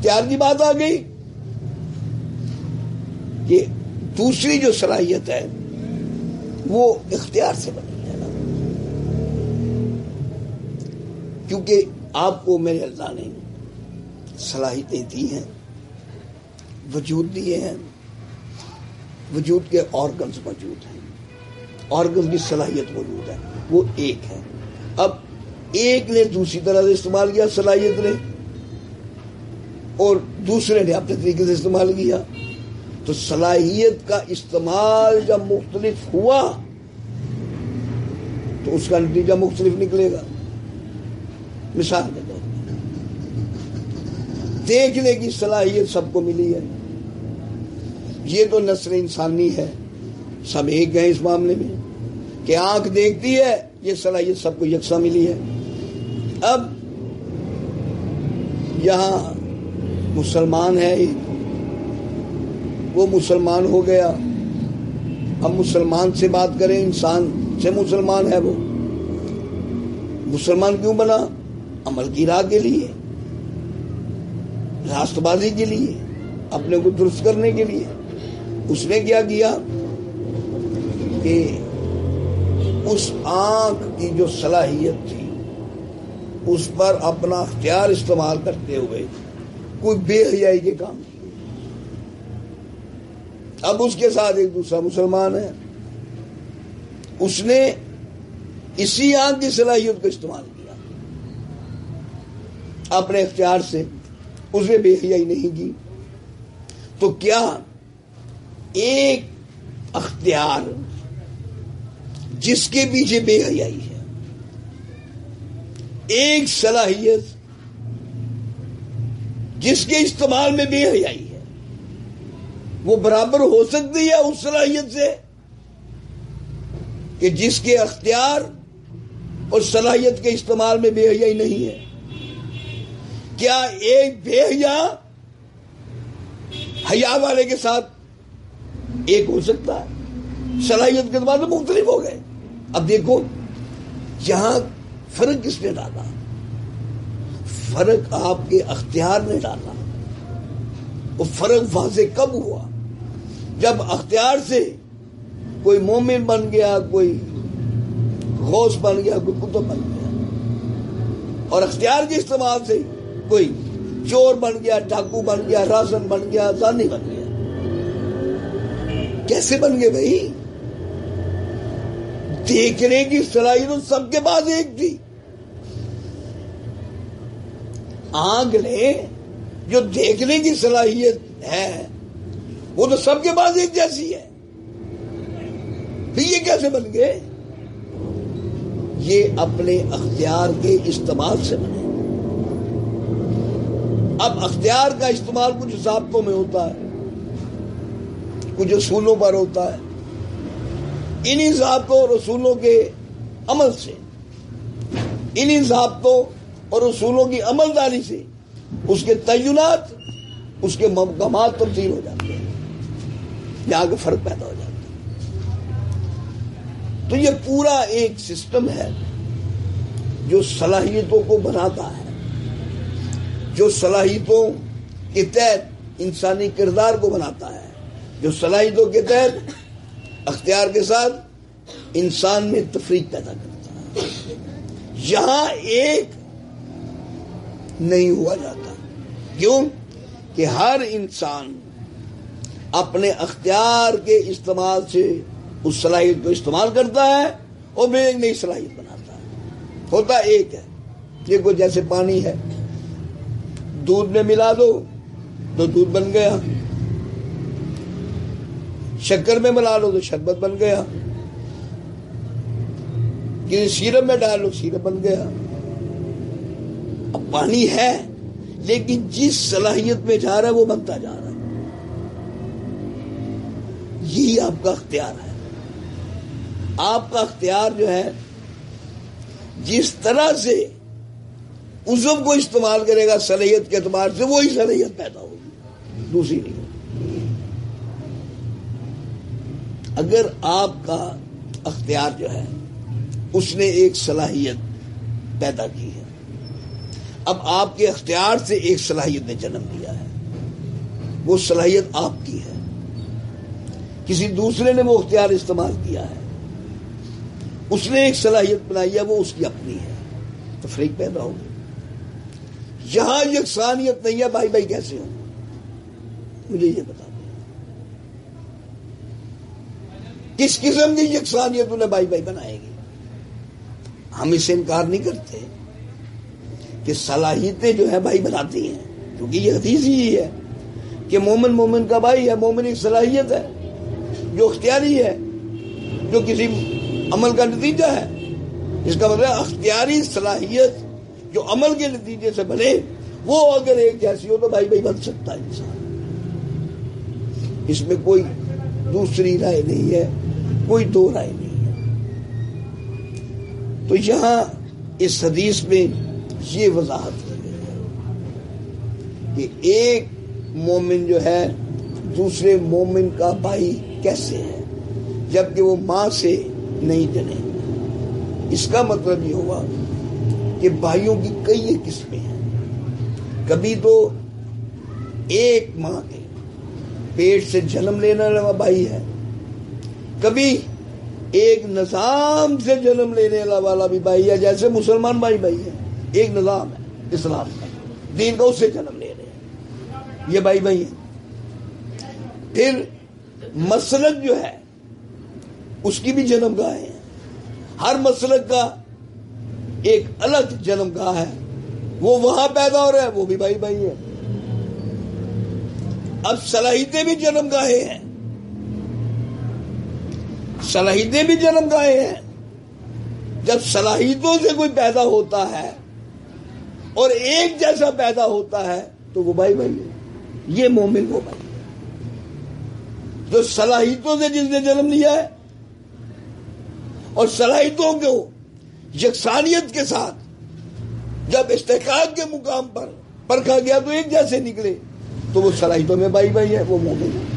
اختیار کی بات آ گئی کہ دوسری جو صلاحیت ہے وہ اختیار سے بنی ہے، کیونکہ آپ کو میرے اللہ نے صلاحیتیں دی ہیں، وجود دیے ہیں، وجود کے آرگنز موجود ہیں، آرگن کی صلاحیت موجود ہے، وہ ایک ہے۔ اب ایک نے دوسری طرح سے استعمال کیا صلاحیت نے، اور دوسرے نے اپنے طریقے سے استعمال کیا، تو صلاحیت کا استعمال جب مختلف ہوا تو اس کا نتیجہ مختلف نکلے گا۔ مثال کے طور پر دیکھنے کی صلاحیت سب کو ملی ہے، یہ تو نسل انسانی ہے، سب ایک ہیں اس معاملے میں کہ آنکھ دیکھتی ہے، یہ صلاحیت سب کو یکساں ملی ہے۔ اب یہاں مسلمان ہے، وہ مسلمان ہو گیا، اب مسلمان سے بات کریں، انسان سے مسلمان ہے، وہ مسلمان کیوں بنا؟ عمل کی راہ کے لیے، راست بازی کے لیے، اپنے کو درست کرنے کے لیے۔ اس نے کیا کیا کہ اس آنکھ کی جو صلاحیت تھی اس پر اپنا اختیار استعمال کرتے ہوئے کوئی بے حیائی کے کام کیے۔ اب اس کے ساتھ ایک دوسرا مسلمان ہے، اس نے اسی آنکھ کی صلاحیت کو استعمال کیا اپنے اختیار سے، اس نے بے حیائی نہیں کی۔ تو کیا ایک اختیار جس کے پیچھے بے حیائی ہے، ایک صلاحیت جس کے استعمال میں بے حیائی ہے، وہ برابر ہو سکتی ہے اس صلاحیت سے کہ جس کے اختیار اور صلاحیت کے استعمال میں بے حیائی نہیں ہے؟ کیا ایک بے حیا حیا والے کے ساتھ ایک ہو سکتا ہے؟ صلاحیت کے اعتبار سے مختلف ہو گئے۔ اب دیکھو یہاں فرق کس نے ڈالا؟ فرق آپ کے اختیار نے ڈالا۔ وہ فرق واضح کب ہوا؟ جب اختیار سے کوئی مومن بن گیا، کوئی غوث بن گیا، کوئی قطب بن گیا، اور اختیار کے استعمال سے کوئی چور بن گیا، ڈاکو بن گیا، رازن بن گیا، زانی بن گیا۔ کیسے بن گئے بھائی؟ دیکھنے کی صلاحیت سب کے پاس ایک تھی۔ آنکھ نے جو دیکھنے کی صلاحیت ہے وہ تو سب کے پاس ایک جیسی ہے، پھر یہ کیسے بن گئے؟ یہ اپنے اختیار کے استعمال سے بنے۔ اب اختیار کا استعمال کچھ ضابطوں میں ہوتا ہے، کچھ اصولوں پر ہوتا ہے، انہی ضابطوں اور اصولوں کے عمل سے، انہی ضابطوں اور اصولوں کی عمل داری سے اس کے تعینات، اس کے مقامات تبدیل ہو جاتے ہیں، یہاں کا فرق پیدا ہو جاتا ہے۔ تو یہ پورا ایک سسٹم ہے جو صلاحیتوں کو بناتا ہے، جو صلاحیتوں کے تحت انسانی کردار کو بناتا ہے، جو صلاحیتوں کے تحت اختیار کے ساتھ انسان میں تفریق پیدا کرتا ہے۔ یہاں ایک نہیں ہوا جاتا، کیوں کہ ہر انسان اپنے اختیار کے استعمال سے اس صلاحیت کو استعمال کرتا ہے اور پھر ایک نئی صلاحیت بناتا ہے۔ ہوتا ایک ہے، یہ کوئی جیسے پانی ہے، دودھ میں ملا دو تو دودھ بن گیا، شکر میں ملا لو تو شربت بن گیا، کسی سیرپ میں ڈالو سیرپ بن گیا۔ اب پانی ہے لیکن جس صلاحیت میں جا رہا ہے وہ بنتا جا رہا ہے۔ یہی آپ کا اختیار ہے۔ آپ کا اختیار جو ہے جس طرح سے عضو کو استعمال کرے گا صلاحیت کے اعتبار سے، وہی صلاحیت پیدا ہوگی، دوسری نہیں۔ اگر آپ کا اختیار جو ہے اس نے ایک صلاحیت پیدا کی ہے، اب آپ کے اختیار سے ایک صلاحیت نے جنم لیا ہے، وہ صلاحیت آپ کی ہے، کسی دوسرے نے وہ اختیار استعمال کیا ہے، اس نے ایک صلاحیت بنائی ہے، وہ اس کی اپنی ہے، تفریق پیدا ہوگی۔ یہاں یکسانیت نہیں ہے، بھائی بھائی کیسے ہوں؟ مجھے یہ بتا دیں، کس قسم کی یکسانیت انہیں بھائی بھائی بنائے گی؟ ہم اس سے انکار نہیں کرتے کہ صلاحیتیں جو ہے بھائی بناتی ہیں، کیونکہ یہ حدیث ہی ہے کہ مومن مومن کا بھائی ہے۔ مومن ایک صلاحیت ہے جو اختیاری ہے، جو کسی عمل کا نتیجہ ہے۔ اس کا مطلب اختیاری صلاحیت جو عمل کے نتیجے سے بنے، وہ اگر ایک جیسی ہو تو بھائی بھائی بن سکتا ہے انسان۔ اس میں کوئی دوسری رائے نہیں ہے، کوئی دو رائے نہیں ہے۔ تو یہاں اس حدیث میں یہ وضاحت کی گئی ہے کہ ایک مومن جو ہے دوسرے مومن کا بھائی کیسے ہے، جبکہ وہ ماں سے نہیں جنے۔ اس کا مطلب یہ ہوا کہ بھائیوں کی کئی قسمیں ہیں۔ کبھی تو ایک ماں کے پیٹ سے جنم لینے والا بھائی ہے، کبھی ایک نظام سے جنم لینے والا بھی بھائی ہے، جیسے مسلمان بھائی بھائی ہے، ایک نظام ہے اسلام کا، دین کا، اس سے جنم لے رہے ہیں، یہ بھائی بھائی ہیں۔ پھر مسلک جو ہے اس کی بھی جنم گاہ ہے، ہر مسلک کا ایک الگ جنم گاہ ہے، وہ وہاں پیدا ہو رہا ہے، وہ بھی بھائی بھائی ہے۔ اب صلاحیتیں بھی جنم گاہیں ہیں، صلاحیتیں بھی جنم گاہیں ہیں۔ جب صلاحیتوں سے کوئی پیدا ہوتا ہے اور ایک جیسا پیدا ہوتا ہے تو وہ بھائی بھائی ہے، یہ مومن وہ بھائی ہے جو صلاحیتوں سے جس نے جنم لیا ہے، اور صلاحیتوں کو یکسانیت کے ساتھ جب استحقاق کے مقام پر پرکھا گیا تو ایک جیسے نکلے، تو وہ صلاحیتوں میں بھائی بھائی ہے، وہ مومن ہے۔